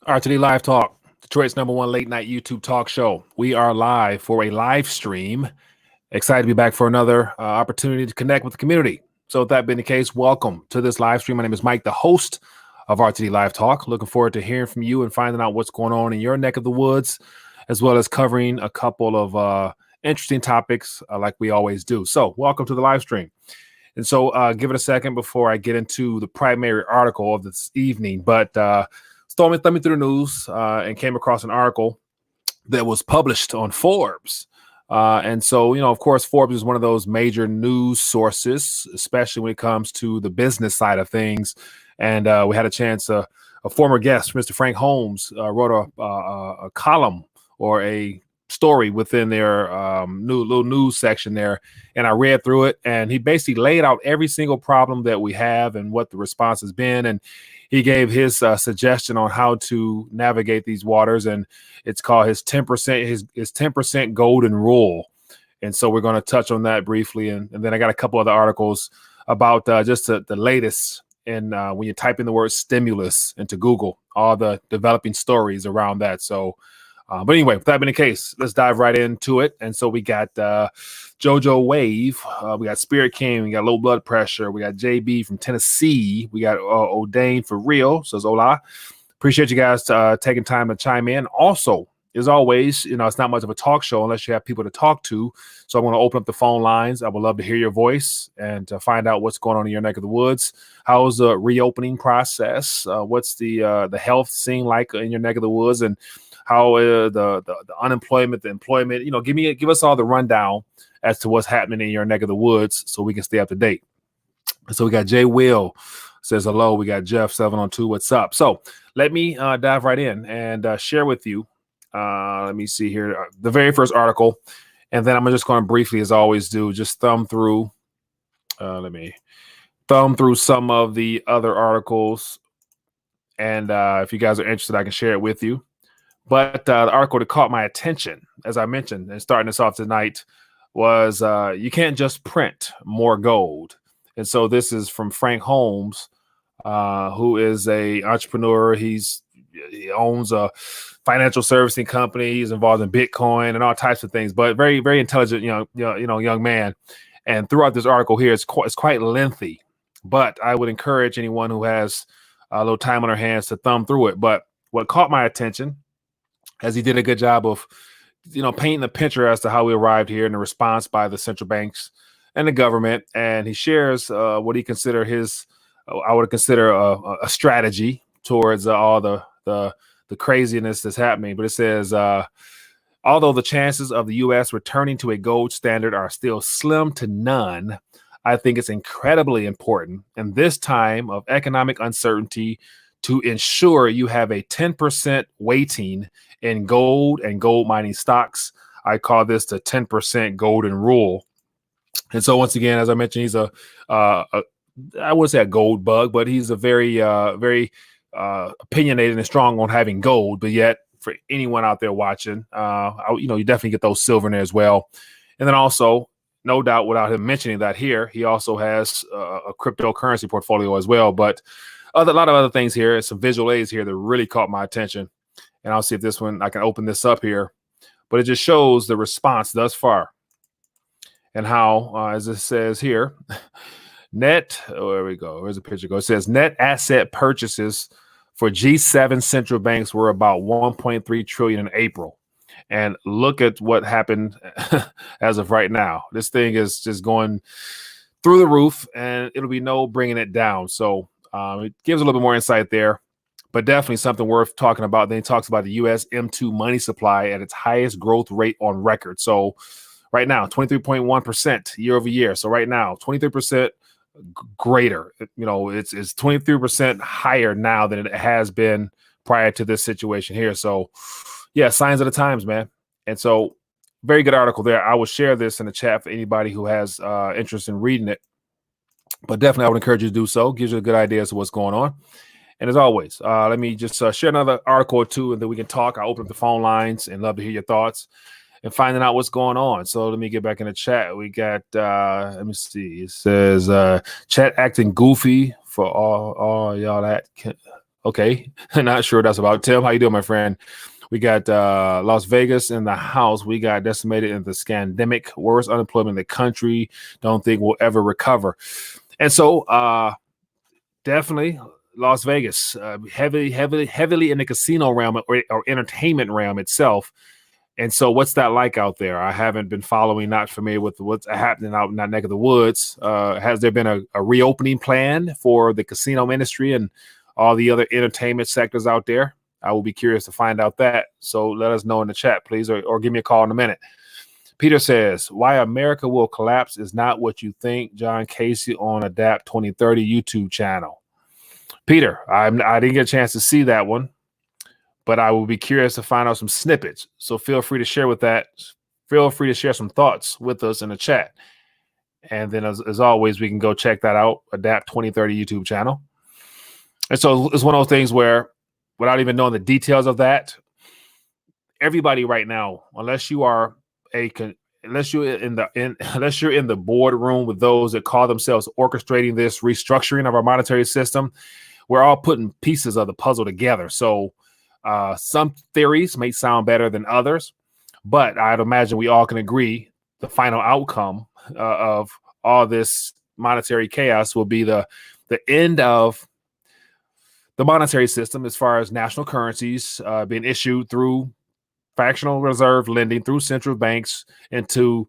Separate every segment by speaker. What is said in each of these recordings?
Speaker 1: RTD Live Talk, Detroit's #1 late night YouTube talk show. We are live for a live stream. Excited to be back for another opportunity to connect with the community. So with that being the case, welcome to this live stream. My name is Mike, the host of RTD Live Talk. Looking forward to hearing from you and finding out what's going on in your neck of the woods, as well as covering a couple of interesting topics like we always do. So welcome to the live stream. And so give it a second before I get into the primary article of this evening. But thumbing through the news and came across an article that was published on Forbes. And so, of course, Forbes is one of those major news sources, especially when it comes to the business side of things. And we had a chance, a former guest, Mr. Frank Holmes, wrote a column or a story within their little news section there. And I read through it, and he basically laid out every single problem that we have and what the response has been. And he gave his suggestion on how to navigate these waters, and it's called his 10%, his 10% golden rule. And so we're going to touch on that briefly. And then I got a couple other articles about just the latest. And when you type in the word stimulus into Google, all the developing stories around that. So, but anyway, with that being the case, let's dive right into it. And so we got JoJo Wave, we got Spirit King, we got Low Blood Pressure, we got JB from Tennessee, we got O'Dane for real, says hola. Appreciate you guys taking time to chime in. Also, as always, it's not much of a talk show unless you have people to talk to. So I'm going to open up the phone lines. I would love to hear your voice and to find out what's going on in your neck of the woods. How's the reopening process? What's the health scene like in your neck of the woods? And how the unemployment, the employment, give us all the rundown as to what's happening in your neck of the woods so we can stay up to date. So we got Jay Will says hello. We got Jeff 702. What's up? So let me dive right in and share with you. Let me see here. The very first article. And then I'm just going to briefly, as I always do, just thumb through. Let me thumb through some of the other articles. And if you guys are interested, I can share it with you. But the article that caught my attention, as I mentioned, and starting this off tonight, was you can't just print more gold. And so this is from Frank Holmes, who is a entrepreneur. He owns a financial servicing company. He's involved in Bitcoin and all types of things, but very, very intelligent, young man. And throughout this article here, it's quite lengthy, but I would encourage anyone who has a little time on their hands to thumb through it. But what caught my attention, as he did a good job of, painting the picture as to how we arrived here and the response by the central banks and the government. And he shares what he consider I would consider a strategy towards all the craziness that's happening. But it says, although the chances of the U.S. returning to a gold standard are still slim to none, I think it's incredibly important in this time of economic uncertainty to ensure you have a 10% weighting in gold and gold mining stocks. I call this the 10% golden rule. And so once again, as I mentioned, he's I wouldn't say a gold bug, but he's a very opinionated and strong on having gold. But yet, for anyone out there watching, you definitely get those silver in there as well. And then also, no doubt, without him mentioning that here, he also has a cryptocurrency portfolio as well. But a lot of other things here, some visual aids here that really caught my attention. And I'll see if this one, I can open this up here. But it just shows the response thus far and how, as it says here, there we go. Where's the picture go? It says net asset purchases for G7 central banks were about 1.3 trillion in April. And look at what happened as of right now. This thing is just going through the roof, and it'll be no bringing it down. So it gives a little bit more insight there, but definitely something worth talking about. Then he talks about the U.S. M2 money supply at its highest growth rate on record. So right now, 23.1% year over year. So right now, 23% greater. It's 23% higher now than it has been prior to this situation here. So yeah, signs of the times, man. And so very good article there. I will share this in the chat for anybody who has interest in reading it. But definitely, I would encourage you to do so. Gives you a good idea as to what's going on. And as always, let me just share another article or two, and then we can talk. I'll open up the phone lines and love to hear your thoughts and finding out what's going on. So let me get back in the chat. We got, let me see. It says, chat acting goofy for all y'all that Okay, not sure what that's about. Tim, how you doing, my friend? We got Las Vegas in the house. We got decimated in the scandemic, worst unemployment in the country. Don't think we'll ever recover. And so definitely Las Vegas, heavily in the casino realm or entertainment realm itself. And so what's that like out there? I haven't been following, not familiar with what's happening out in that neck of the woods. Has there been a reopening plan for the casino industry and all the other entertainment sectors out there? I will be curious to find out that. So let us know in the chat, please, or give me a call in a minute. Peter says, why America will collapse is not what you think. John Casey on Adapt 2030 YouTube channel. Peter, I didn't get a chance to see that one, but I will be curious to find out some snippets. So feel free to share with that. Feel free to share some thoughts with us in the chat. And then as always, we can go check that out, Adapt 2030 YouTube channel. And so it's one of those things where, without even knowing the details of that, everybody right now, unless you're in the boardroom with those that call themselves orchestrating this restructuring of our monetary system, we're all putting pieces of the puzzle together. So some theories may sound better than others, but I'd imagine we all can agree the final outcome of all this monetary chaos will be the end of the monetary system as far as national currencies being issued through fractional reserve lending through central banks into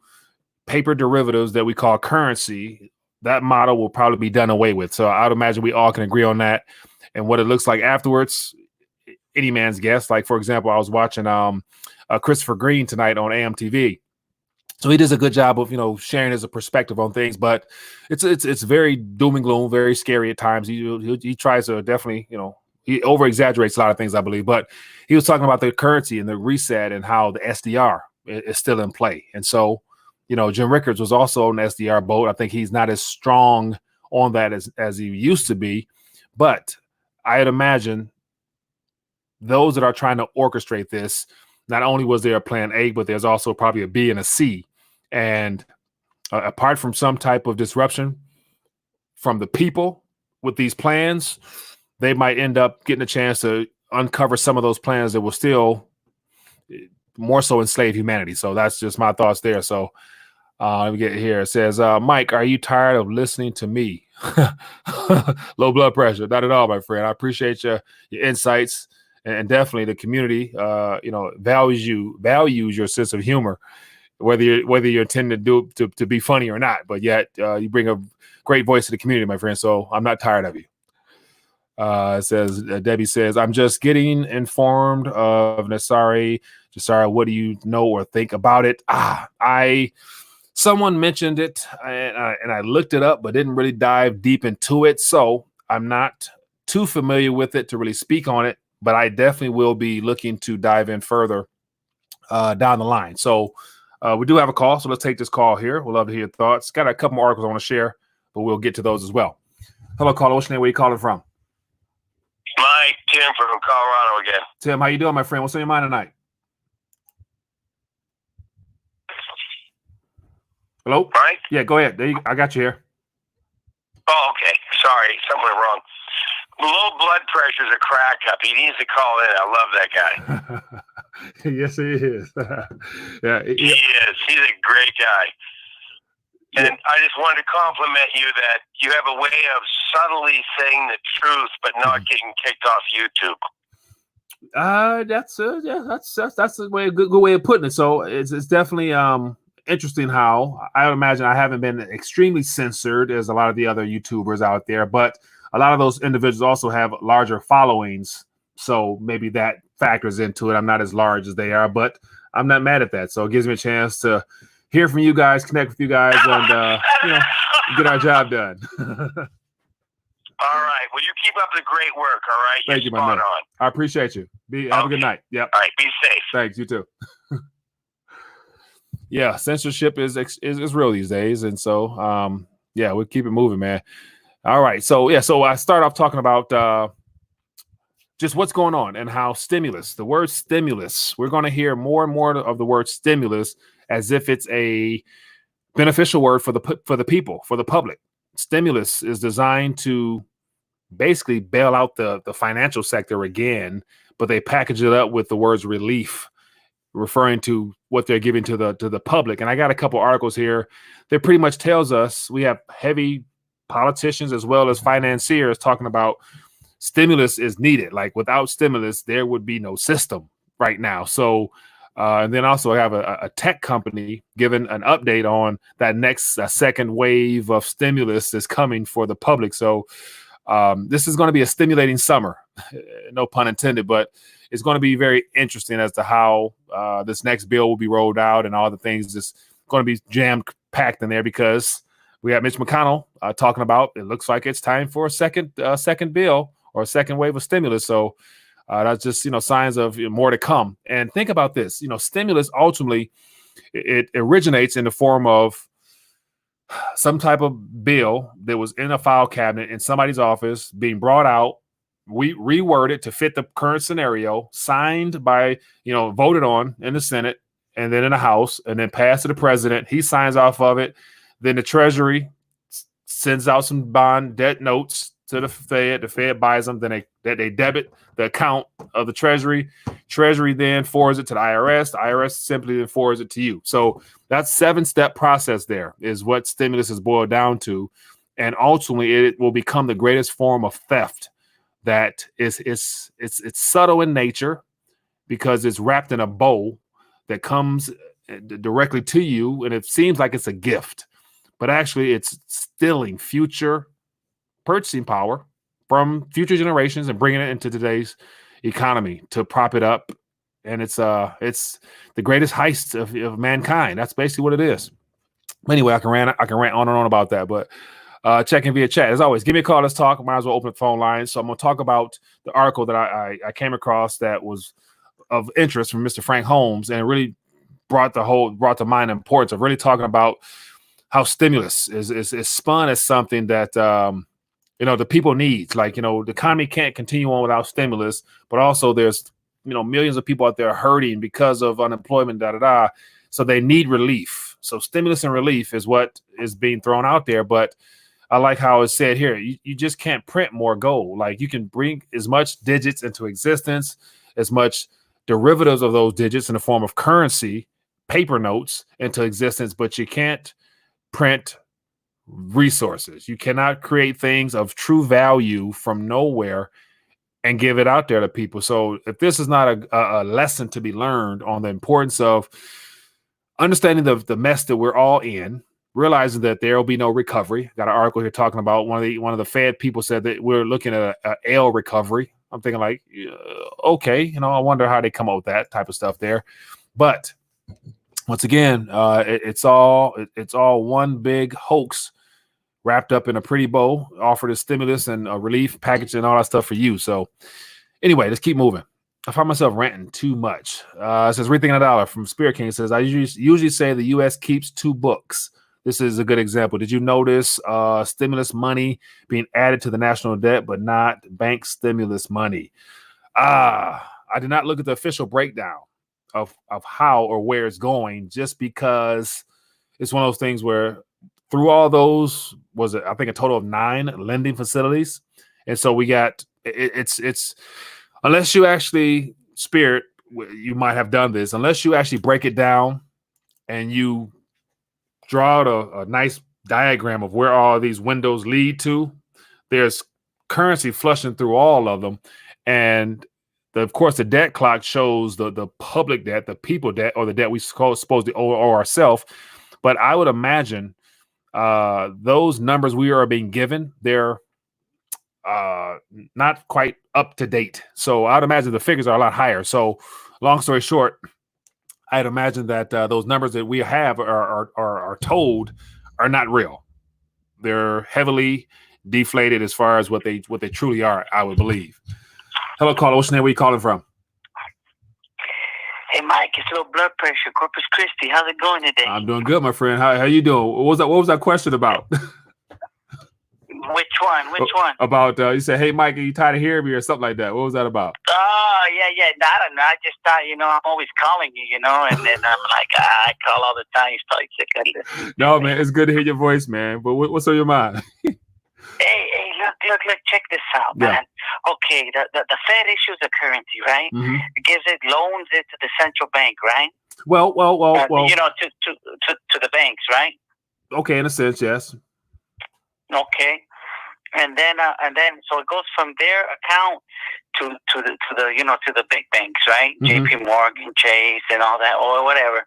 Speaker 1: paper derivatives that we call currency. That model will probably be done away with. So I'd imagine we all can agree on that. And what it looks like afterwards, any man's guess. Like, for example, I was watching Christopher Green tonight on AMTV. So he does a good job of, sharing his perspective on things, but it's very doom and gloom, very scary at times. He tries to definitely, he over exaggerates a lot of things, I believe, but he was talking about the currency and the reset and how the SDR is still in play. And so, Jim Rickards was also on the SDR boat. I think he's not as strong on that as he used to be, but I'd imagine those that are trying to orchestrate this, not only was there a plan A, but there's also probably a B and a C. And apart from some type of disruption from the people with these plans, they might end up getting a chance to uncover some of those plans that will still more so enslave humanity. So that's just my thoughts there. So let me get here. It says, Mike, are you tired of listening to me? Low blood pressure. Not at all, my friend. I appreciate your insights. And definitely the community, values your sense of humor, whether you're intending to do it to be funny or not. But yet you bring a great voice to the community, my friend. So I'm not tired of you. It says, Debbie says, I'm just getting informed of Nasari. Jasara, what do you know or think about it? Someone mentioned it and I looked it up, but didn't really dive deep into it. So I'm not too familiar with it to really speak on it. But I definitely will be looking to dive in further down the line. So we do have a call. So let's take this call here. We'd love to hear your thoughts. Got a couple more articles I want to share, but we'll get to those as well. Hello, caller. What's your name? Where are you calling from?
Speaker 2: Mike, Tim from Colorado again.
Speaker 1: Tim, how you doing, my friend? What's on your mind tonight? Hello?
Speaker 2: Mike?
Speaker 1: Yeah, go ahead. I got you here.
Speaker 2: Oh, okay. Sorry. Something went wrong. Low blood pressure is a crack up. He needs to call in. I love that guy.
Speaker 1: Yes, he is. Yeah,
Speaker 2: he is. He's a great guy. And I just wanted to compliment you that you have a way of subtly saying the truth, but not getting kicked off YouTube.
Speaker 1: That's a good way of putting it. So it's definitely interesting how I would imagine I haven't been extremely censored as a lot of the other YouTubers out there, but a lot of those individuals also have larger followings. So maybe that factors into it. I'm not as large as they are, but I'm not mad at that. So it gives me a chance to hear from you guys, connect with you guys, and get our job done.
Speaker 2: All right. Well, you keep up the great work. All right.
Speaker 1: Thank you, my man. I appreciate you. Have a good night. Yep.
Speaker 2: All right. Be safe.
Speaker 1: Thanks. You too. Yeah, censorship is real these days, and so we'll keep it moving, man. All right. So I start off talking about just what's going on and how the word stimulus, we're going to hear more and more of the word stimulus as if it's a beneficial word for the people, for the public. Stimulus is designed to basically bail out the financial sector again, but they package it up with the words relief, referring to what they're giving to the public. And I got a couple articles here that pretty much tells us we have heavy politicians as well as financiers talking about stimulus is needed. Like without stimulus, there would be no system right now. So, and then also I have a tech company giving an update on that next second wave of stimulus is coming for the public. So this is going to be a stimulating summer, no pun intended, but it's going to be very interesting as to how this next bill will be rolled out and all the things just going to be jammed packed in there, because we have Mitch McConnell talking about it looks like it's time for a second bill or a second wave of stimulus. So that's just, signs of more to come. And think about this, stimulus ultimately, it originates in the form of some type of bill that was in a file cabinet in somebody's office being brought out, we reworded to fit the current scenario, signed by, voted on in the Senate and then in the House, and then passed to the president. He signs off of it. Then the Treasury sends out some bond debt notes to the Fed. The Fed buys them. Then they debit the account of the Treasury. Treasury then forwards it to the IRS. The IRS simply then forwards it to you. So that 7-step process there is what stimulus is boiled down to. And ultimately, it will become the greatest form of theft. That it's subtle in nature because it's wrapped in a bow that comes directly to you, and it seems like it's a gift, but actually it's stealing future purchasing power from future generations and bringing it into today's economy to prop it up. And it's the greatest heist of mankind. That's basically what it is. Anyway, I can rant on and on about that, but check in via chat. As always, give me a call. Let's talk. Might as well open the phone line. So I'm going to talk about the article that I came across that was of interest from Mr. Frank Holmes, and it really brought to mind the importance of really talking about how stimulus is spun as something that the people need. Like, the economy can't continue on without stimulus, but also there's millions of people out there hurting because of unemployment, so they need relief. So stimulus and relief is what is being thrown out there, but I like how it's said here. You just can't print more gold. Like, you can bring as much digits into existence, as much derivatives of those digits in the form of currency, paper notes into existence, but you can't print resources. You cannot create things of true value from nowhere and give it out there to people. So if this is not a lesson to be learned on the importance of understanding the mess that we're all in, realizing that there will be no recovery. Got an article here talking about one of the Fed people said that we're looking at a L recovery. I'm thinking like, okay, I wonder how they come up with that type of stuff there. But once again, it's all one big hoax wrapped up in a pretty bow, offered a stimulus and a relief package and all that stuff for you. So anyway, let's keep moving. I find myself ranting too much. It says Rethinking a Dollar from Spirit King. It says, I usually say the U.S. keeps 2 books. This is a good example. Did you notice stimulus money being added to the national debt, but not bank stimulus money? I did not look at the official breakdown of how or where it's going, just because it's one of those things where through all those, I think a total of 9 lending facilities. And so we got, it's unless you actually, Spirit, you might have done this, unless you actually break it down and you draw out a nice diagram of where all these windows lead to, there's currency flushing through all of them. And of course, the debt clock shows the public debt, the people debt, or the debt we supposed to owe ourselves. But I would imagine those numbers we are being given, they're not quite up to date. So I'd imagine the figures are a lot higher. So long story short, I'd imagine that those numbers that we have are told are not real. They're heavily deflated as far as what they truly are, I would believe. Hello, caller. What's your name? Where you calling from?
Speaker 3: Hey, Mike, it's low blood pressure. Corpus Christi. How's it going today?
Speaker 1: I'm doing good, my friend. How you doing? What was that question about?
Speaker 3: Which one?
Speaker 1: About you said, "Hey, Mike, are you tired of hearing me?" or something like that. What was that about?
Speaker 3: Oh, yeah. No, I don't know. I just thought, I'm always calling you, and then I'm like, I call all the time. He's probably sick of it.
Speaker 1: No, man, it's good to hear your voice, man. But what's on your mind?
Speaker 3: Hey, look, look, check this out,
Speaker 1: Yeah.
Speaker 3: man. Okay, the Fed issues a currency, right?
Speaker 1: Mhm.
Speaker 3: It gives it, loans it to the central bank, right?
Speaker 1: Well.
Speaker 3: You know, to the banks, right?
Speaker 1: Okay, in a sense, yes.
Speaker 3: Okay. And then so it goes from their account to the you know, to the big banks, right?
Speaker 1: Mhm.
Speaker 3: JP Morgan, Chase, and all that, or whatever.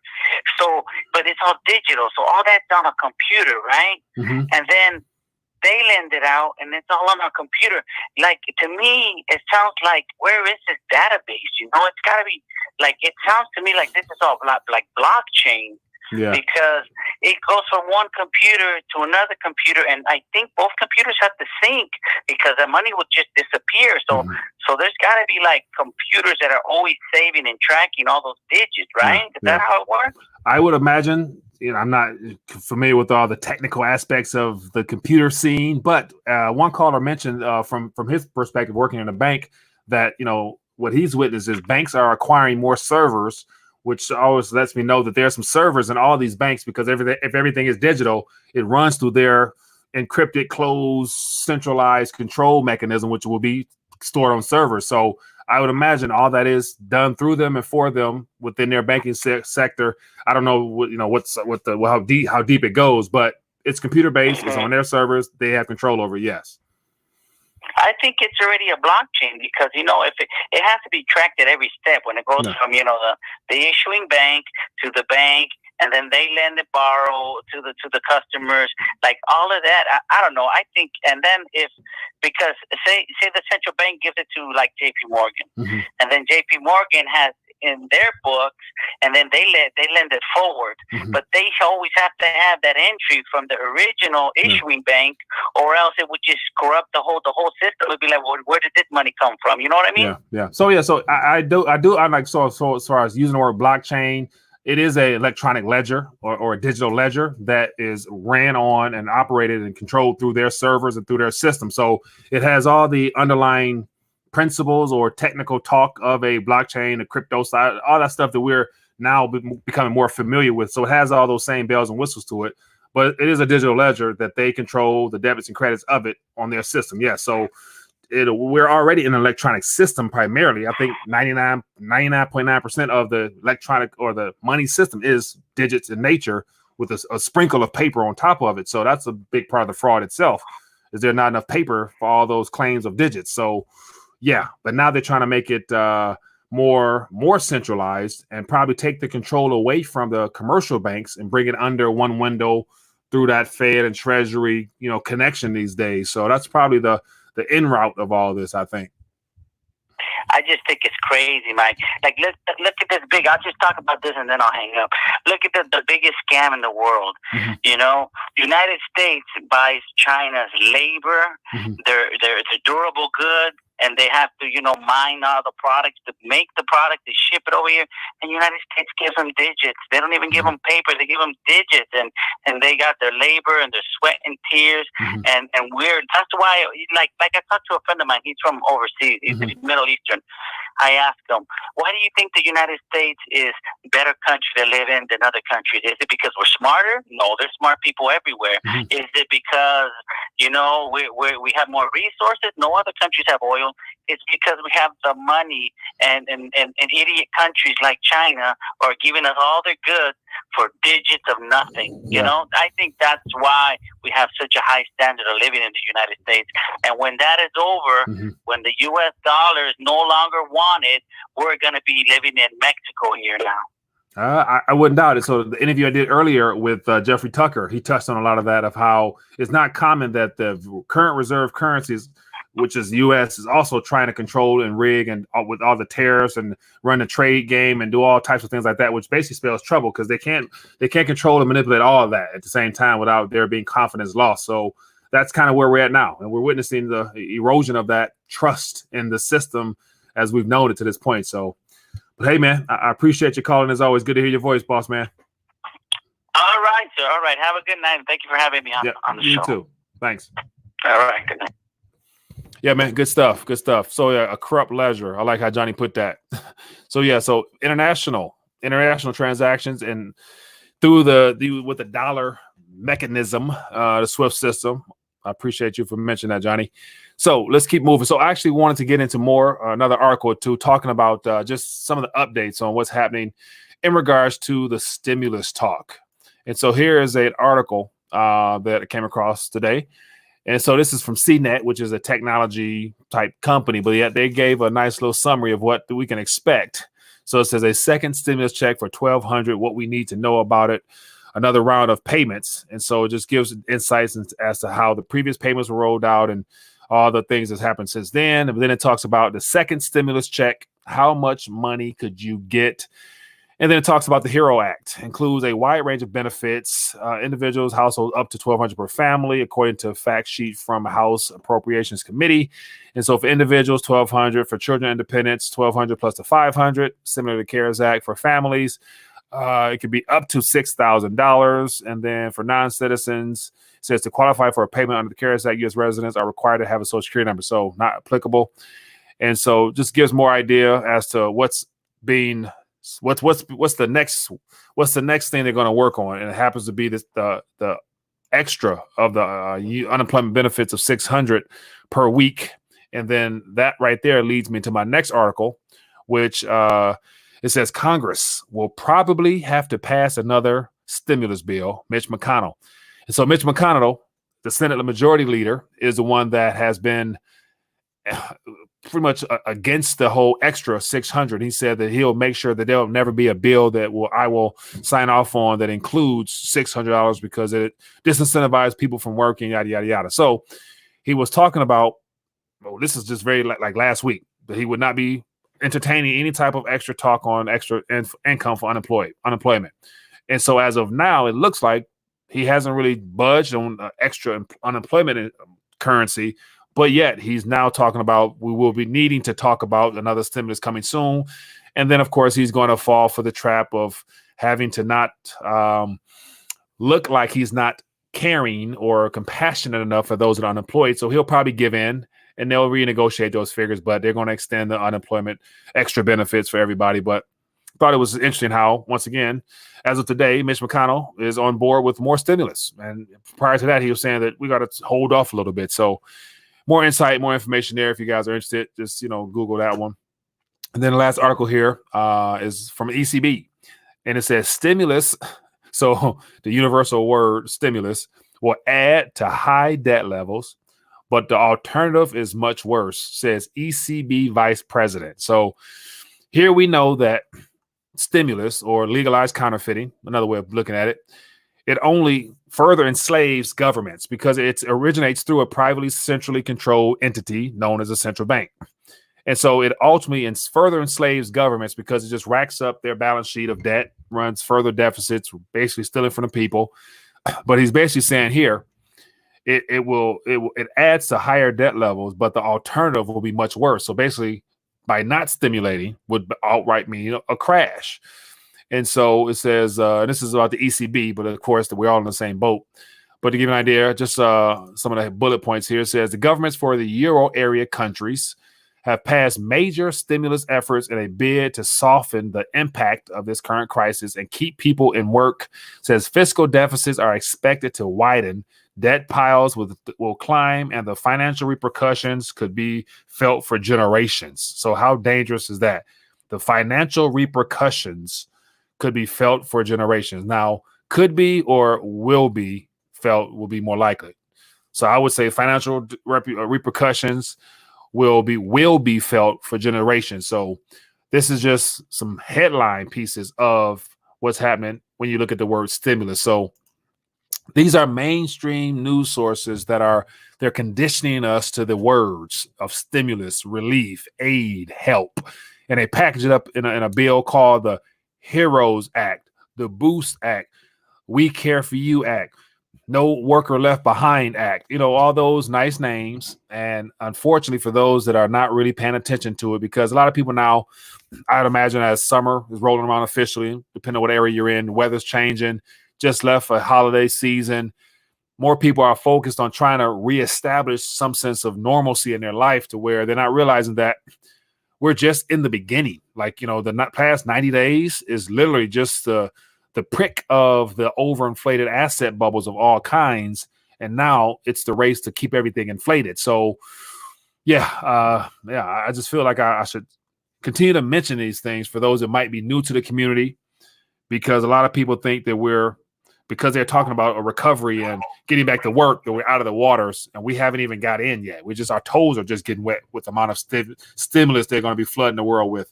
Speaker 3: So, but it's all digital, so all that's on a computer, right?
Speaker 1: Mhm.
Speaker 3: And then they lend it out, and it's all on a computer. Like, to me, it sounds like, where is this database? You know, it's got to be like, it sounds to me like this is all like blockchain.
Speaker 1: Yeah.
Speaker 3: Because it goes from one computer to another computer, and I think both computers have to sync because the money would just disappear. So, so there's got to be like computers that are always saving and tracking all those digits, right? Is that how it works?
Speaker 1: I would imagine. You know, I'm not familiar with all the technical aspects of the computer scene, but one caller mentioned from his perspective, working in a bank, that, you know, what he's witnessed is banks are acquiring more servers, which always lets me know that there's some servers in all these banks, because if everything is digital, it runs through their encrypted, closed, centralized control mechanism, which will be stored on servers. So I would imagine all that is done through them and for them within their banking sector. I don't know what, you know, how deep it goes, but it's computer based. It's on their servers. They have control over it. Yes.
Speaker 3: I think it's already a blockchain because, you know, if it has to be tracked at every step when it goes from, you know, the issuing bank to the bank, and then they lend and borrow to the customers, like all of that. I don't know. I think, and then because say the central bank gives it to like JP Morgan, and then JP Morgan has in their books, and then they lend it forward. But they always have to have that entry from the original issuing bank, or else it would just corrupt the whole system. It would be like, well, where did this money come from? You know what I mean?
Speaker 1: Yeah. So I like so as far as using the word blockchain, it is a electronic ledger or a digital ledger that is ran on and operated and controlled through their servers and through their system. So it has all the underlying principles or technical talk of a blockchain, a crypto side, all that stuff that we're now becoming more familiar with. So it has all those same bells and whistles to it, but it is a digital ledger that they control the debits and credits of it on their system. Yeah. So we're already in an electronic system primarily. I think 99.9% of the electronic or the money system is digits in nature with a sprinkle of paper on top of it. So that's a big part of the fraud itself. Is there not enough paper for all those claims of digits? So yeah, but now they're trying to make it more centralized and probably take the control away from the commercial banks and bring it under one window through that Fed and Treasury, you know, connection these days. So that's probably the in route of all this, I think.
Speaker 3: I just think it's crazy, Mike. Like, look at this big. I'll just talk about this and then I'll hang up. Look at the biggest scam in the world. You know, the United States buys China's labor. They're durable good, and they have to, you know, mine all the products to make the product, to ship it over here. And the United States gives them digits. They don't even give them paper. They give them digits, and they got their labor and their sweat and tears. And that's why, like I talked to a friend of mine. He's from overseas. He's Middle Eastern. I asked him, why do you think the United States is a better country to live in than other countries? Is it because we're smarter? No, there's smart people everywhere. Is it because, you know, we have more resources? No other countries have oil. It's because we have the money, and idiot countries like China are giving us all their goods for digits of nothing. You know, I think that's why we have such a high standard of living in the United States. And when that is over, when the U.S. dollar is no longer wanted, we're going to be living in Mexico here now.
Speaker 1: I wouldn't doubt it. So the interview I did earlier with Jeffrey Tucker, he touched on a lot of that, of how it's not common that the current reserve currencies, which is U.S., is also trying to control and rig and with all the tariffs and run the trade game and do all types of things like that, which basically spells trouble because they can't control and manipulate all of that at the same time without there being confidence lost. So that's kind of where we're at now, and we're witnessing the erosion of that trust in the system as we've known it to this point. So, but hey, man, I appreciate you calling. As always, good to hear your voice, boss man.
Speaker 3: All right, sir. All right. Have a good night. Thank you for having me on the show.
Speaker 1: You too. Thanks.
Speaker 3: All right. Good night.
Speaker 1: Yeah, man. Good stuff. Good stuff. So yeah, a corrupt ledger. I like how Johnny put that. So yeah, so international transactions and through with the dollar mechanism, the SWIFT system, I appreciate you for mentioning that, Johnny. So let's keep moving. So I actually wanted to get into more, another article or two, talking about just some of the updates on what's happening in regards to the stimulus talk. And so here is an article that I came across today. And so this is from CNET, which is a technology type company, but yet they gave a nice little summary of what we can expect. So it says a second stimulus check for $1,200, what we need to know about it, another round of payments. And so it just gives insights as to how the previous payments were rolled out and all the things that's happened since then. And then it talks about the second stimulus check. How much money could you get? And then it talks about the HERO Act, includes a wide range of benefits, individuals, households up to $1,200 per family, according to a fact sheet from House Appropriations Committee. And so for individuals, $1,200, for children and dependents, $1,200 plus the $500, similar to the CARES Act. For families, it could be up to $6,000. And then for non-citizens, it says to qualify for a payment under the CARES Act, U.S. residents are required to have a Social Security number, so not applicable. And so just gives more idea as to what's the next thing they're going to work on, and it happens to be the extra of the unemployment benefits of $600 per week. And then that right there leads me to my next article, which it says Congress will probably have to pass another stimulus bill. Mitch McConnell, and so Mitch McConnell, the Senate Majority Leader, is the one that has been pretty much against the whole extra $600. He said that he'll make sure that there'll never be a bill that I will sign off on that includes $600 because it disincentivizes people from working, yada, yada, yada. So he was talking about, this is just very like last week, that he would not be entertaining any type of extra talk on extra income for unemployment. And so as of now, it looks like he hasn't really budged on extra unemployment currency. But yet he's now talking about we will be needing to talk about another stimulus coming soon. And then, of course, he's going to fall for the trap of having to not look like he's not caring or compassionate enough for those that are unemployed. So he'll probably give in and they'll renegotiate those figures, but they're going to extend the unemployment extra benefits for everybody. But I thought it was interesting how, once again, as of today, Mitch McConnell is on board with more stimulus. And prior to that, he was saying that we got to hold off a little bit. So more insight, more information there. If you guys are interested, just, Google that one. And then the last article here is from ECB, and it says stimulus. So the universal word stimulus will add to high debt levels, but the alternative is much worse, says ECB vice president. So here we know that stimulus, or legalized counterfeiting, another way of looking at it, it only further enslaves governments because it originates through a privately centrally controlled entity known as a central bank. And so it ultimately further enslaves governments because it just racks up their balance sheet of debt, runs further deficits, basically stealing from the people. But he's basically saying here, it adds to higher debt levels, but the alternative will be much worse. So basically, by not stimulating would outright mean a crash. And so it says, this is about the ECB, but of course we're all in the same boat. But to give you an idea, just some of the bullet points here, it says the governments for the Euro area countries have passed major stimulus efforts in a bid to soften the impact of this current crisis and keep people in work. It says fiscal deficits are expected to widen, debt piles will climb, and the financial repercussions could be felt for generations. So how dangerous is that? The financial repercussions could be felt for generations. Now, could be or will be felt will be more likely. So I would say financial repercussions will be felt for generations. So this is just some headline pieces of what's happening when you look at the word stimulus. So these are mainstream news sources they're conditioning us to the words of stimulus, relief, aid, help, and they package it up in a bill called the HEROES Act, the Boost Act, We Care for You Act, No Worker Left Behind Act, all those nice names. And unfortunately for those that are not really paying attention to it, because a lot of people now, I'd imagine as summer is rolling around officially, depending on what area you're in, the weather's changing, just left for holiday season. More people are focused on trying to reestablish some sense of normalcy in their life to where they're not realizing that we're just in the beginning. Like, the past 90 days is literally just the prick of the overinflated asset bubbles of all kinds. and now it's the race to keep everything inflated. So I just feel like I should continue to mention these things for those that might be new to the community, because a lot of people think that because they're talking about a recovery and getting back to work, that we're out of the waters, and we haven't even got in yet. Our toes are just getting wet with the amount of stimulus they're going to be flooding the world with.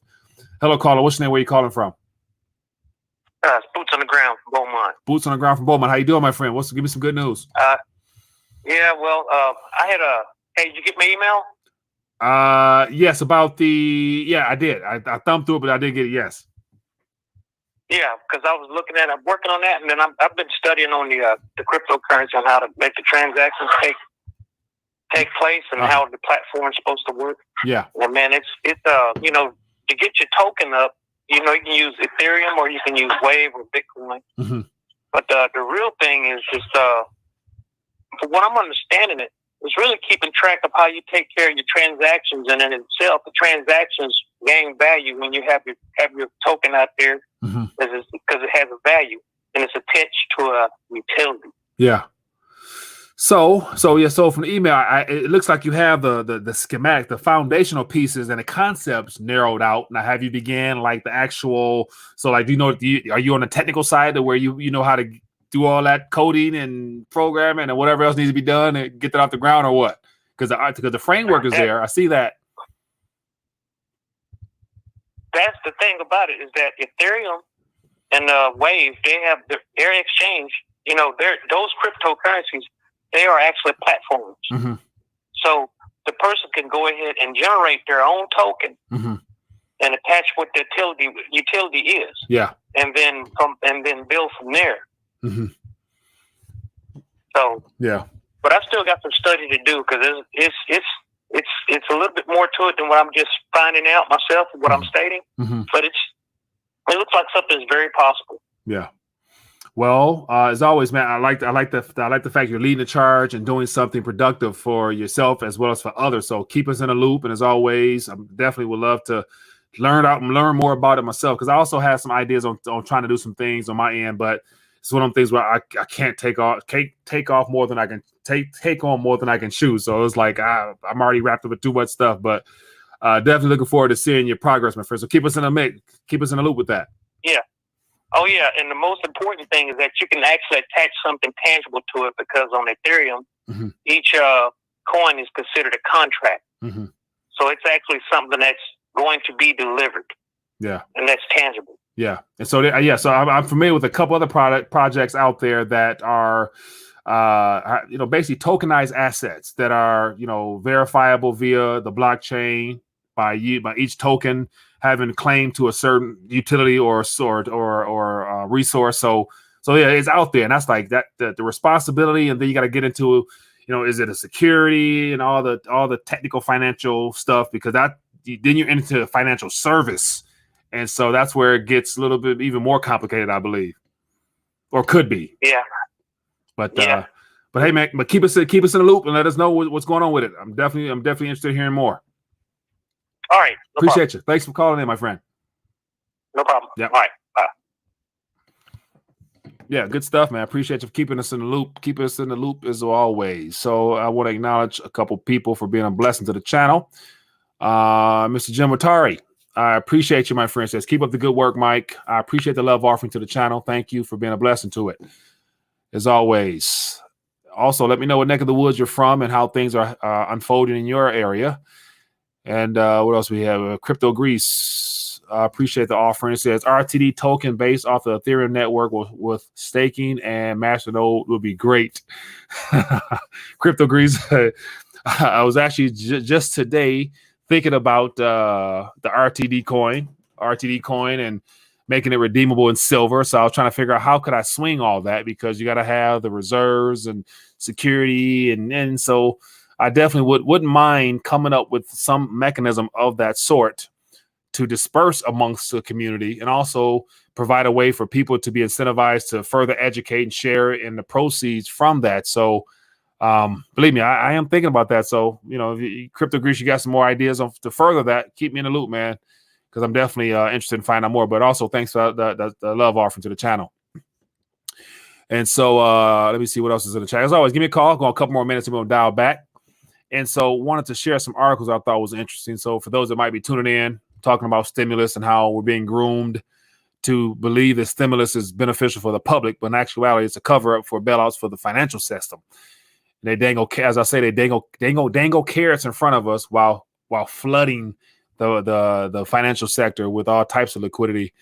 Speaker 1: Hello, caller. What's your name? Where you calling from?
Speaker 4: Boots on the ground from Beaumont.
Speaker 1: Boots on the ground from Beaumont. How you doing, my friend? Give me some good news.
Speaker 4: I had hey, did you get my email?
Speaker 1: Yes, about I did. I thumbed through it, but I did get it, yes.
Speaker 4: Yeah, because I was looking at it, I'm working on that, and then I've been studying on the cryptocurrency on how to make the transactions take place and how the platform's supposed to work.
Speaker 1: Yeah.
Speaker 4: Well, man, it's to get your token up, you can use Ethereum or you can use Wave or Bitcoin.
Speaker 1: Mm-hmm.
Speaker 4: But the real thing is just, for what I'm understanding it's really keeping track of how you take care of your transactions, and in itself, the transactions gain value when you have your token out there,
Speaker 1: mm-hmm.
Speaker 4: because it has a value and it's attached to a utility.
Speaker 1: Yeah. So from the email, it looks like you have the schematic, the foundational pieces and the concepts narrowed out. Now, have you began like the actual? So, like, are you on the technical side, where you know how to do all that coding and programming and whatever else needs to be done and get that off the ground, or what? Because the framework is there. I see that.
Speaker 4: That's the thing about it, is that Ethereum and Wave, they have their exchange. Those cryptocurrencies, they are actually platforms.
Speaker 1: Mm-hmm.
Speaker 4: So the person can go ahead and generate their own token,
Speaker 1: mm-hmm.
Speaker 4: and attach what the utility is.
Speaker 1: Yeah.
Speaker 4: And then build from there.
Speaker 1: Mm-hmm.
Speaker 4: So
Speaker 1: yeah.
Speaker 4: But I still got some study to do, because it's a little bit more to it than what I'm just finding out myself, what
Speaker 1: mm-hmm.
Speaker 4: I'm stating.
Speaker 1: Mm-hmm.
Speaker 4: But it looks like something's very possible.
Speaker 1: Yeah. Well, as always, man, I like the fact you're leading the charge and doing something productive for yourself as well as for others. So keep us in the loop, and as always, I definitely would love to learn more about it myself, because I also have some ideas on trying to do some things on my end, but it's one of them things where I can't take off more than I can take on more than I can chew. So it's like I'm already wrapped up with too much stuff, but definitely looking forward to seeing your progress, my friend. So keep us in the loop with that.
Speaker 4: Yeah. Oh, yeah, and the most important thing is that you can actually attach something tangible to it, because on Ethereum,
Speaker 1: mm-hmm.
Speaker 4: each coin is considered a contract.
Speaker 1: Mm-hmm.
Speaker 4: So it's actually something that's going to be delivered.
Speaker 1: Yeah.
Speaker 4: And that's tangible.
Speaker 1: Yeah. And so, so I'm familiar with a couple other projects out there that are, basically tokenized assets that are, verifiable via the blockchain by each token having claim to a certain utility or resource. So yeah, it's out there, and that's like that the responsibility, and then you got to get into, is it a security and all the technical financial stuff, because then you're into financial service, and so that's where it gets a little bit even more complicated, I believe, or could be.
Speaker 4: Yeah.
Speaker 1: But hey, man, keep us in the loop and let us know what's going on with it. I'm definitely interested in hearing more.
Speaker 4: All right.
Speaker 1: Appreciate you. Thanks for calling in, my friend.
Speaker 4: No problem.
Speaker 1: Yeah.
Speaker 4: All right. Bye.
Speaker 1: Yeah, good stuff, man. I appreciate you for keeping us in the loop. Keep us in the loop as always. So I want to acknowledge a couple people for being a blessing to the channel. Mr. Jim Watari, I appreciate you, my friend. Says, keep up the good work, Mike. I appreciate the love offering to the channel. Thank you for being a blessing to it, as always. Also, let me know what neck of the woods you're from and how things are unfolding in your area. And what else we have? Crypto Greece. I appreciate the offering. It says RTD token based off the Ethereum network with staking and masternode would be great. Crypto Greece. I was actually just today thinking about the RTD coin and making it redeemable in silver. So I was trying to figure out how could I swing all that, because you got to have the reserves and security. And so I definitely wouldn't mind coming up with some mechanism of that sort to disperse amongst the community, and also provide a way for people to be incentivized to further educate and share in the proceeds from that. So believe me, I am thinking about that. So, if Crypto Greece, you got some more ideas to further that, keep me in the loop, man, because I'm definitely interested in finding out more. But also thanks for the love offering to the channel. And so let me see what else is in the chat. As always, give me a call. Go a couple more minutes and we'll dial back. And so wanted to share some articles I thought was interesting. So for those that might be tuning in, talking about stimulus and how we're being groomed to believe that stimulus is beneficial for the public, but in actuality, it's a cover up for bailouts for the financial system. And they dangle, as I say, they dangle carrots in front of us while flooding the financial sector with all types of liquidity,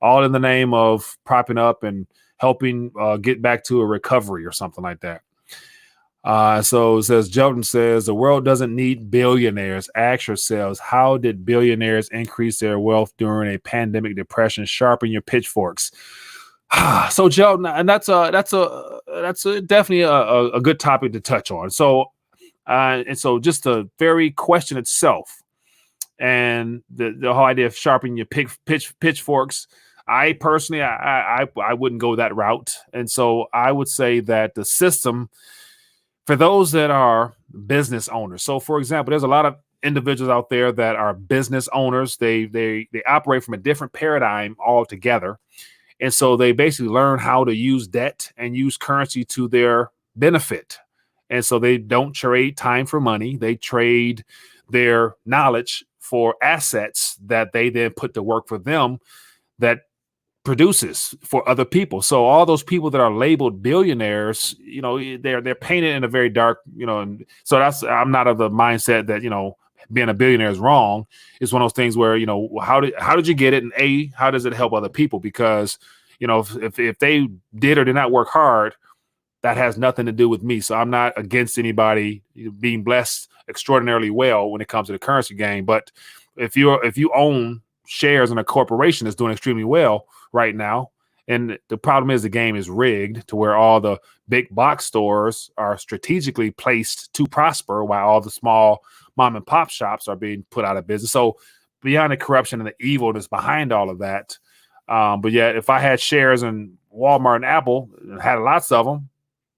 Speaker 1: all in the name of propping up and helping get back to a recovery or something like that. So it says, Jelton says, the world doesn't need billionaires. Ask yourselves, how did billionaires increase their wealth during a pandemic depression? Sharpen your pitchforks. So Jelton, and that's definitely a good topic to touch on. So, and so just the very question itself and the whole idea of sharpening your pitchforks, I personally, I wouldn't go that route. And so I would say that the system, for those that are business owners. So, for example, there's a lot of individuals out there that are business owners. They operate from a different paradigm altogether. And so they basically learn how to use debt and use currency to their benefit. And so they don't trade time for money. They trade their knowledge for assets that they then put to work for them that produces for other people. So all those people that are labeled billionaires, you know, they're painted in a very dark, you know, and so I'm not of the mindset that, you know, being a billionaire is wrong. It's one of those things where, you know, how did you get it? And how does it help other people? Because, you know, if they did or did not work hard, that has nothing to do with me. So I'm not against anybody being blessed extraordinarily well when it comes to the currency game. But if you own shares in a corporation that's doing extremely well right now, and the problem is the game is rigged to where all the big box stores are strategically placed to prosper while all the small mom and pop shops are being put out of business. So beyond the corruption and the evil that's behind all of that, but yet if I had shares in Walmart and Apple and had lots of them,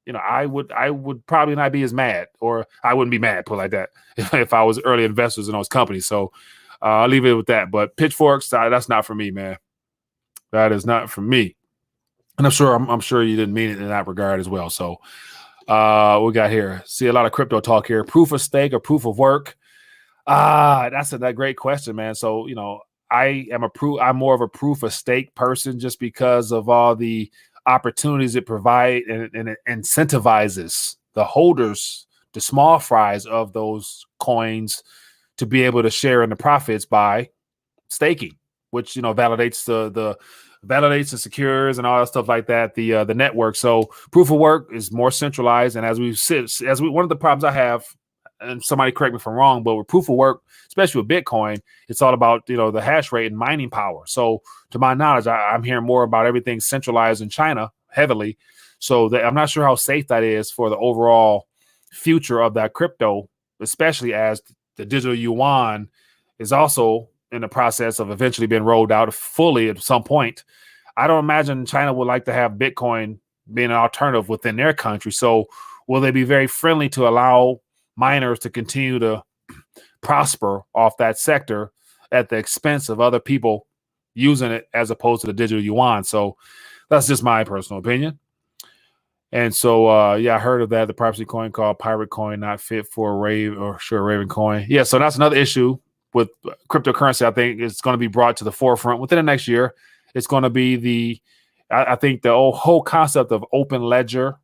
Speaker 1: you know, I would probably not be as mad, or I wouldn't be mad, put it like that, if I was early investors in those companies. So I'll leave it with that. But pitchforks, that's not for me, man. That is not for me. And I'm sure you didn't mean it in that regard as well. So we got here. See a lot of crypto talk here. Proof of stake or proof of work? That's a great question, man. So, you know, I'm more of a proof of stake person just because of all the opportunities it provides, and it incentivizes the holders, the small fries of those coins, to be able to share in the profits by staking, which, you know, validates and secures and all that stuff like that, the network. So proof of work is more centralized. And one of the problems I have, and somebody correct me if I'm wrong, but with proof of work, especially with Bitcoin, it's all about, you know, the hash rate and mining power. So to my knowledge, I'm hearing more about everything centralized in China heavily. So I'm not sure how safe that is for the overall future of that crypto, especially as the digital yuan is also in the process of eventually being rolled out fully at some point. I don't imagine China would like to have Bitcoin being an alternative within their country. So will they be very friendly to allow miners to continue to prosper off that sector at the expense of other people using it as opposed to the digital yuan? So that's just my personal opinion. And so, I heard of that. The privacy coin called Pirate Coin, not fit for a Raven coin. Yeah, so that's another issue with cryptocurrency. I think it's going to be brought to the forefront within the next year. It's going to be I think the whole concept of open ledger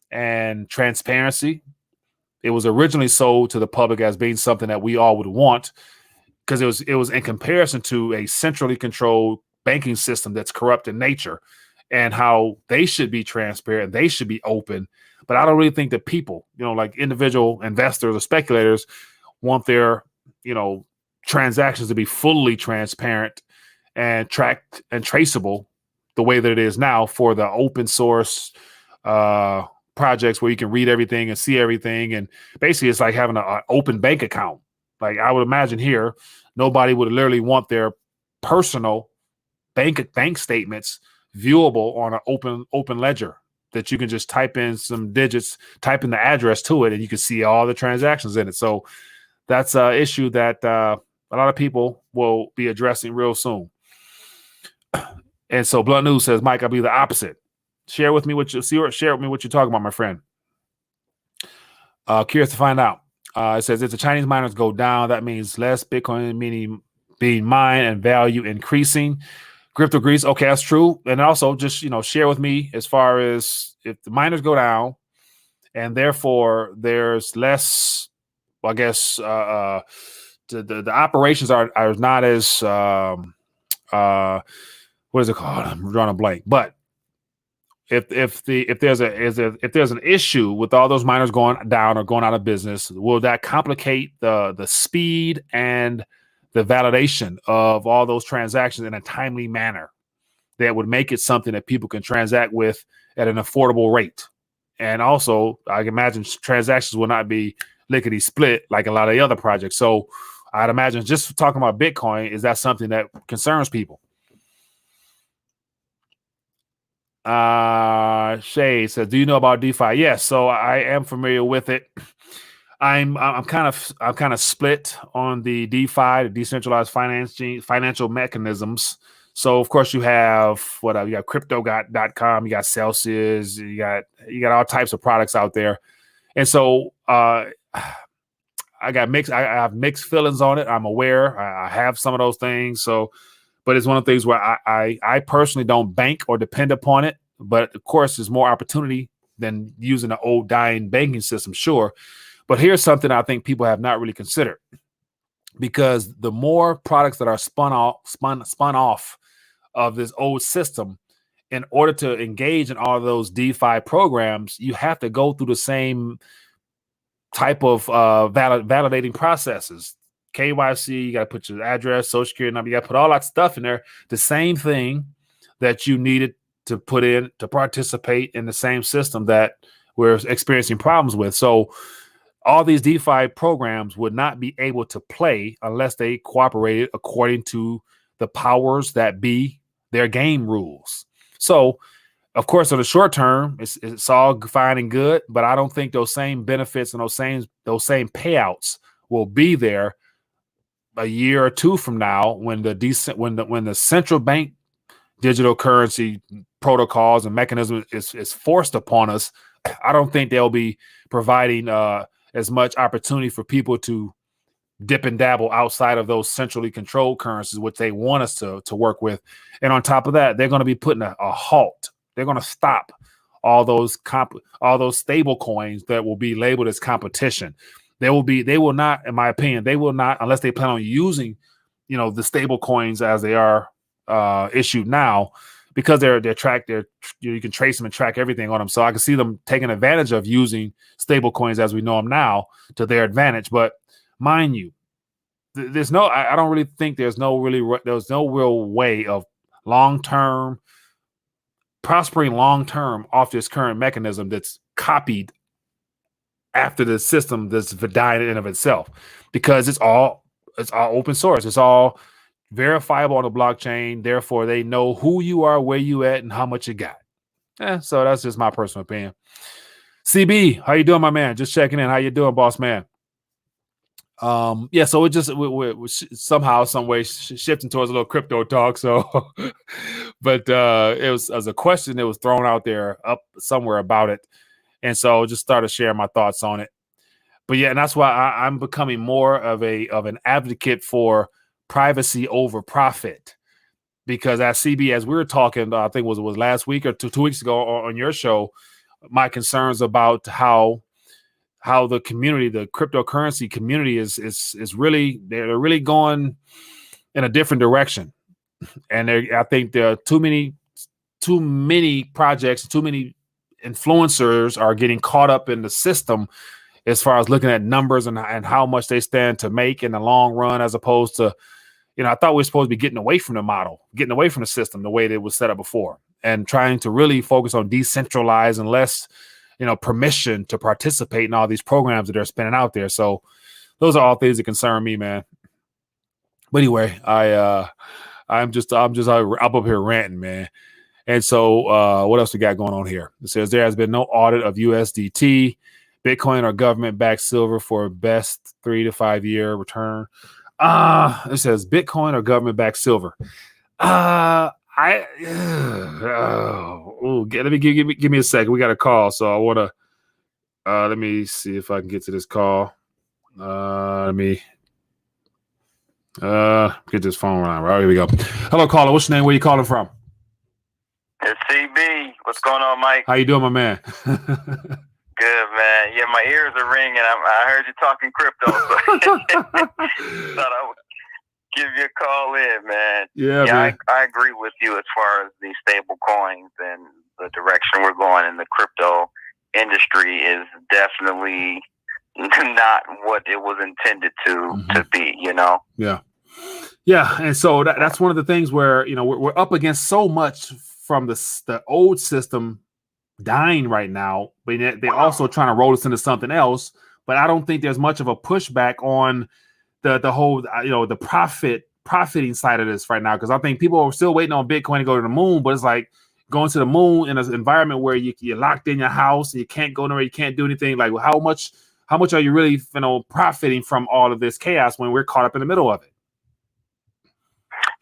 Speaker 1: and transparency. It was originally sold to the public as being something that we all would want, because it was in comparison to a centrally controlled banking system that's corrupt in nature, and how they should be transparent, they should be open. But I don't really think that people, you know, like individual investors or speculators, want their, you know, transactions to be fully transparent and tracked and traceable the way that it is now for the open source projects where you can read everything and see everything. And basically it's like having an open bank account. Like I would imagine here, nobody would literally want their personal bank statements viewable on an open ledger that you can just type in some digits, type in the address to it, and you can see all the transactions in it. So that's an issue that a lot of people will be addressing real soon. And so Blunt News says, Mike, I'll be the opposite. Share with me what you see. Share with me what you're talking about, my friend. Curious to find out. It says if the Chinese miners go down, that means less Bitcoin, meaning being mined and value increasing. Crypto agrees. Okay, that's true. And also, just share with me as far as if the miners go down, and therefore there's less. I guess the operations are not as what is it called? I'm drawing a blank. But if there's an issue with all those miners going down or going out of business, will that complicate the speed and the validation of all those transactions in a timely manner that would make it something that people can transact with at an affordable rate? And also, I can imagine transactions will not be lickety split like a lot of the other projects. So I'd imagine just talking about Bitcoin, is that something that concerns people? Shay says, do you know about DeFi? Yes, so I am familiar with it. I'm kind of split on the DeFi, the decentralized financial mechanisms. So of course you have you got crypto.com, you got Celsius, you got all types of products out there. And so I have mixed feelings on it. I'm aware I have some of those things. So, but it's one of the things where I personally don't bank or depend upon it. But of course, there's more opportunity than using an old dying banking system. Sure. But here's something I think people have not really considered, because the more products that are spun off of this old system, in order to engage in all of those DeFi programs, you have to go through the same type of validating processes. KYC, you got to put your address, social security number, you got to put all that stuff in there. The same thing that you needed to put in to participate in the same system that we're experiencing problems with. So all these DeFi programs would not be able to play unless they cooperated according to the powers that be their game rules. So of course, in the short term, it's all fine and good, but I don't think those same benefits and those same payouts will be there a year or two from now when the central bank digital currency protocols and mechanisms is forced upon us. I don't think they'll be providing as much opportunity for people to dip and dabble outside of those centrally controlled currencies, which they want us to work with. And on top of that, they're going to be putting a halt. They're going to stop all those stable coins that will be labeled as competition. They will not, in my opinion, unless they plan on using, the stable coins as they are issued now, because they're tracked. You can trace them and track everything on them. So I can see them taking advantage of using stable coins as we know them now to their advantage. But mind you, I don't really think there's no real way of prospering long-term off this current mechanism that's copied after the system that's dying in and of itself, because it's all open source. It's all verifiable on the blockchain. Therefore, they know who you are, where you at, and how much you got. So that's just my personal opinion. CB, how you doing, my man? Just checking in. How you doing, boss man? So it just we're somehow, some way shifting towards a little crypto talk. So, but it was as a question that was thrown out there up somewhere about it, and so just started sharing my thoughts on it. But yeah, and that's why I'm becoming more of an advocate for privacy over profit, because as CB, as we were talking, I think was last week or two weeks ago on your show, my concerns about how the community, the cryptocurrency community is really, they're really going in a different direction. And I think there are too many projects, too many influencers are getting caught up in the system as far as looking at numbers and how much they stand to make in the long run, as opposed to, I thought we were supposed to be getting away from the model, getting away from the system, the way that it was set up before, and trying to really focus on decentralized and less permission to participate in all these programs that are spinning out there. So those are all things that concern me, man. But anyway, I'm up here ranting, man. And so what else we got going on here? It says there has been no audit of USDT, Bitcoin, or government-backed silver for best 3 to 5 year return. It says Bitcoin or government-backed silver. let me give me a second. We got a call, so I want to let me see if I can get to this call. Let me get this phone line. Right, here we go. Hello, caller. What's your name? Where you calling from?
Speaker 5: It's CB. What's going on, Mike?
Speaker 1: How you doing, my man?
Speaker 5: Good, man. Yeah, my ears are ringing. I heard you talking crypto, so thought I would give you a call in, man.
Speaker 1: Yeah, man.
Speaker 5: I agree with you as far as the stable coins and the direction we're going in the crypto industry is definitely not what it was intended to be, you know?
Speaker 1: Yeah. Yeah. And so that's one of the things where, you know, we're up against so much from the old system dying right now, but they're also trying to roll us into something else. But I don't think there's much of a pushback on the whole, you know, the profiting side of this right now, because I think people are still waiting on Bitcoin to go to the moon, but it's like going to the moon in an environment where you're locked in your house and you can't go nowhere, you can't do anything. Like, how much are you really, you know, profiting from all of this chaos when we're caught up in the middle of it?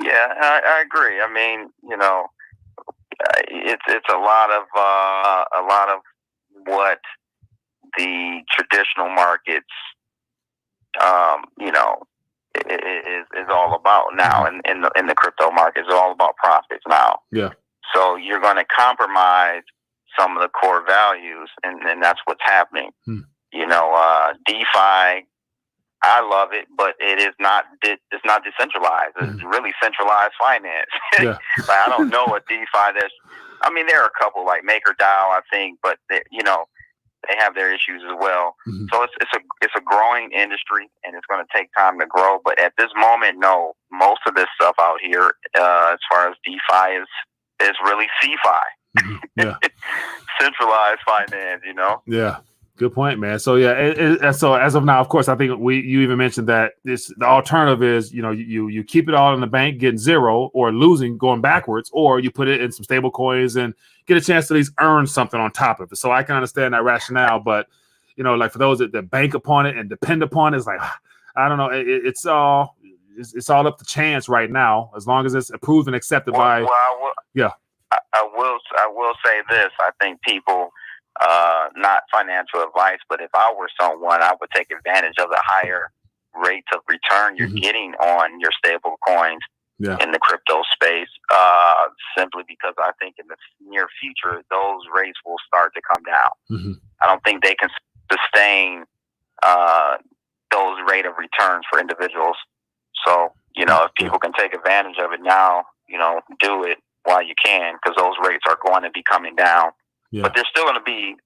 Speaker 5: Yeah, I agree. I mean, you know, it's a lot of what the traditional markets, you know, is all about now. In the crypto market, it's all about profits now.
Speaker 1: Yeah.
Speaker 5: So you're going to compromise some of the core values, and that's what's happening. You know, DeFi, I love it, but it is not. It's not decentralized. It's really centralized finance.
Speaker 1: Yeah.
Speaker 5: Like, I don't know a DeFi that's. I mean, there are a couple like MakerDAO, I think, but you know, they have their issues as well. So it's a growing industry, and it's going to take time to grow. But at this moment, no, most of this stuff out here, as far as DeFi is really CeFi.
Speaker 1: Yeah.
Speaker 5: Centralized finance, you know.
Speaker 1: Yeah. Good point, man. So yeah, so as of now, of course, I think you even mentioned that the alternative is, you know, you keep it all in the bank, getting zero or losing, going backwards, or you put it in some stable coins and get a chance to at least earn something on top of it. So I can understand that rationale, but you know, like for those that bank upon it and depend upon it, it's like, I don't know, it's all up to chance right now, as long as it's approved and accepted by.
Speaker 5: Well, I will say this. I think people. Not financial advice, but if I were someone, I would take advantage of the higher rates of return you're getting on your stable coins in the crypto space, simply because I think in the near future, those rates will start to come down. I don't think they can sustain those rate of returns for individuals. So, you know, if people can take advantage of it now, you know, do it while you can, because those rates are going to be coming down. Yeah. But there's still going to be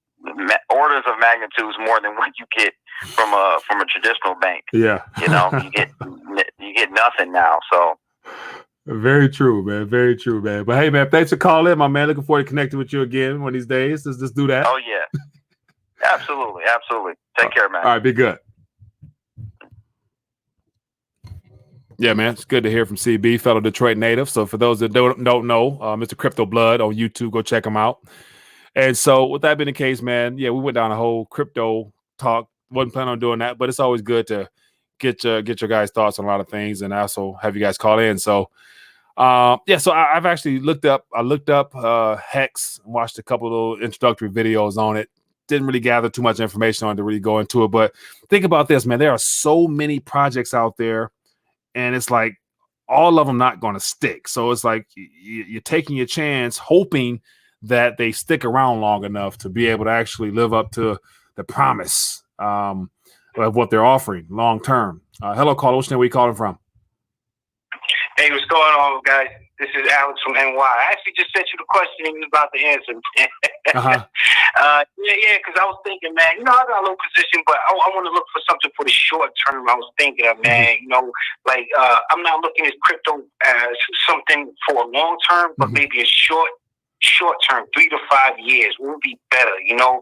Speaker 5: orders of magnitudes more than what you get from a traditional bank.
Speaker 1: Yeah,
Speaker 5: you know, you get nothing now. So
Speaker 1: very true, man. Very true, man. But hey, man, thanks for calling, my man. Looking forward to connecting with you again one of these days. Let's do that.
Speaker 5: Oh yeah, absolutely. Take care, man.
Speaker 1: All right, be good. Yeah, man, it's good to hear from CB, fellow Detroit native. So for those that don't know, Mr. Crypto Blood on YouTube, go check him out. And so with that being the case, man, yeah, we went down a whole crypto talk. Wasn't planning on doing that, but it's always good to get your guys' thoughts on a lot of things and also have you guys call in. So, so I've actually looked up Hex, watched a couple of little introductory videos on it. Didn't really gather too much information on it to really go into it. But think about this, man. There are so many projects out there, and it's like all of them not going to stick. So it's like you're taking your chance, hoping that they stick around long enough to be able to actually live up to the promise of what they're offering long term. Hello, caller. What's your name? Where you calling from?
Speaker 6: Hey, what's going on, guys? This is Alex from NY. I actually just sent you the question and you was about to answer. Yeah, because I was thinking, man, you know, I got a low position, but I want to look for something for the short term. I was thinking of, man, you know, like I'm not looking at crypto as something for a long term, but maybe a short term, 3 to 5 years will be better, you know.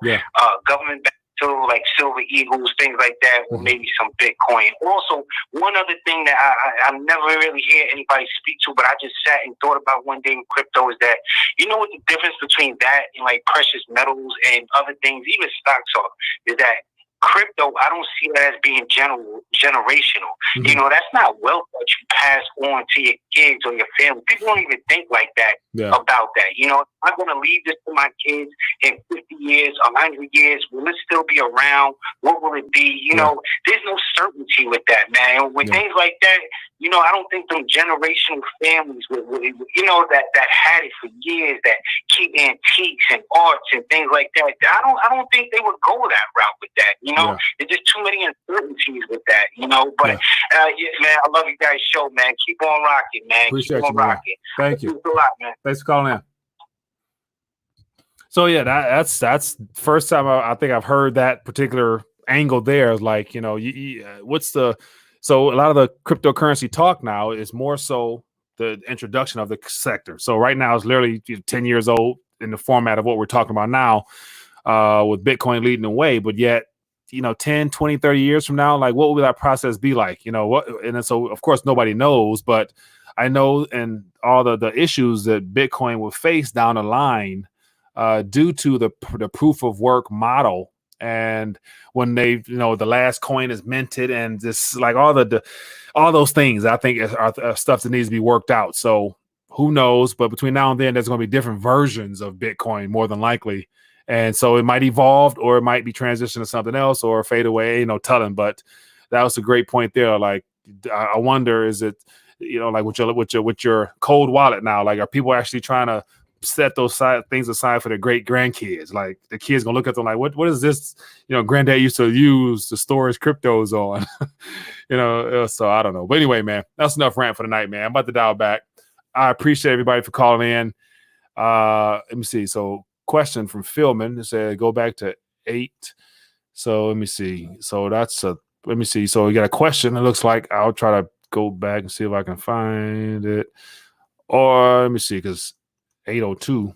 Speaker 6: Government to like Silver Eagles, things like that, or maybe some Bitcoin. Also, one other thing that I never really hear anybody speak to, but I just sat and thought about one day in crypto is that, you know what the difference between that and like precious metals and other things, even stocks are, is that crypto, I don't see that as being generational. You know, that's not wealth that you pass on to your kids or your family. People don't even think like that. about that. You know, I'm going to leave this to my kids in 50 years, 100 years. Will it still be around? What will it be? You know, there's no certainty with that, man. With things like that, you know, I don't think them generational families, you know, that had it for years, that keep antiques and arts and things like that. I don't think they would go that route with that. You know, there's just too many uncertainties with that. You know, but man, I love you guys' show, man. Keep on rocking, man.
Speaker 1: Appreciate
Speaker 6: Keep on
Speaker 1: you, man.
Speaker 6: rocking.
Speaker 1: Thank you.
Speaker 6: Thanks a lot, man.
Speaker 1: Thanks for calling in. So yeah, that's first time I think I've heard that particular angle there. Like, you know, so a lot of the cryptocurrency talk now is more so the introduction of the sector. So right now it's literally 10 years old in the format of what we're talking about now, with Bitcoin leading the way. But yet, you know, 10, 20, 30 years from now, like, what will that process be like? You know, what? And then, so of course nobody knows, but I know, and all the issues that Bitcoin will face down the line, due to the proof of work model. And when they, you know, the last coin is minted, and just like all those things, I think are stuff that needs to be worked out. So who knows? But between now and then, there's going to be different versions of Bitcoin, more than likely. And so it might evolve, or it might be transitioned to something else, or fade away. You know, telling. But that was a great point there. Like, I wonder, is it, you know, like with your cold wallet now, like, are people actually trying to set those things aside for their great grandkids? Like, the kids gonna look at them like, what is this? You know, granddad used to use to store his cryptos on. You know, so I don't know. But anyway, man, that's enough rant for the night, man. I'm about to dial back. I appreciate everybody for calling in. Let me see. So, question from Philman. It said go back to 8. So let me see. So let me see. So we got a question. It looks like I'll try to go back and see if I can find it. Or let me see, because 8:02.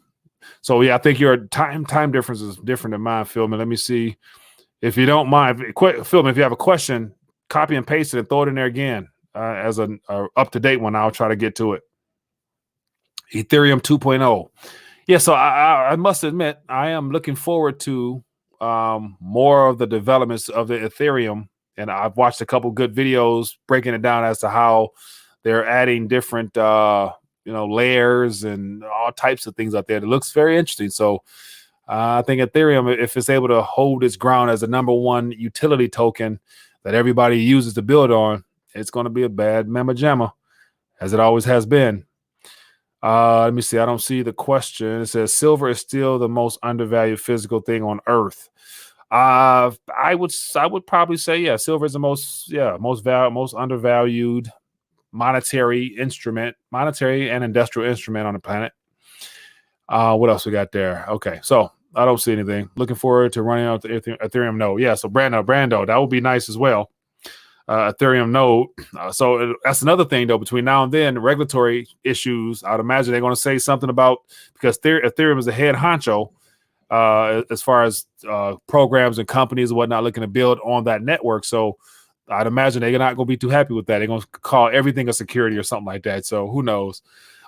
Speaker 1: So yeah, I think your time difference is different than mine, Philman. Let me see. If you don't mind, Philman, if you have a question, copy and paste it and throw it in there again, as an up-to-date one. I'll try to get to it. Ethereum 2.0. Yeah, so I must admit, I am looking forward to more of the developments of the Ethereum. And I've watched a couple good videos breaking it down as to how they're adding different layers and all types of things out there. It looks very interesting. So I think Ethereum, if it's able to hold its ground as the #1 utility token that everybody uses to build on, it's going to be a bad mamma jamma, as it always has been. Let me see. I don't see the question. It says silver is still the most undervalued physical thing on Earth. I would probably say, yeah, silver is the most undervalued monetary and industrial instrument on the planet. What else we got there? Okay, so I don't see anything. Looking forward to running out the Ethereum node. Yeah, so Brando, that would be nice as well. Ethereum node. So that's another thing, though. Between now and then, regulatory issues, I'd imagine they're going to say something about, because Ethereum is the head honcho as far as programs and companies and whatnot looking to build on that network. So I'd imagine they're not going to be too happy with that. They're going to call everything a security or something like that. So who knows?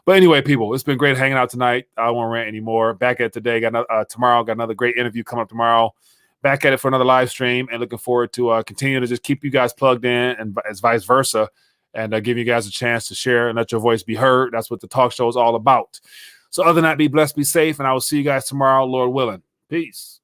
Speaker 1: But anyway, people, it's been great hanging out tonight. I won't rant anymore. Back at today. Tomorrow. Got another great interview coming up tomorrow. Back at it for another live stream, and looking forward to continue to just keep you guys plugged in, and as vice versa, and give you guys a chance to share and let your voice be heard. That's what the talk show is all about. So other than that, be blessed, be safe, and I will see you guys tomorrow, Lord willing. Peace.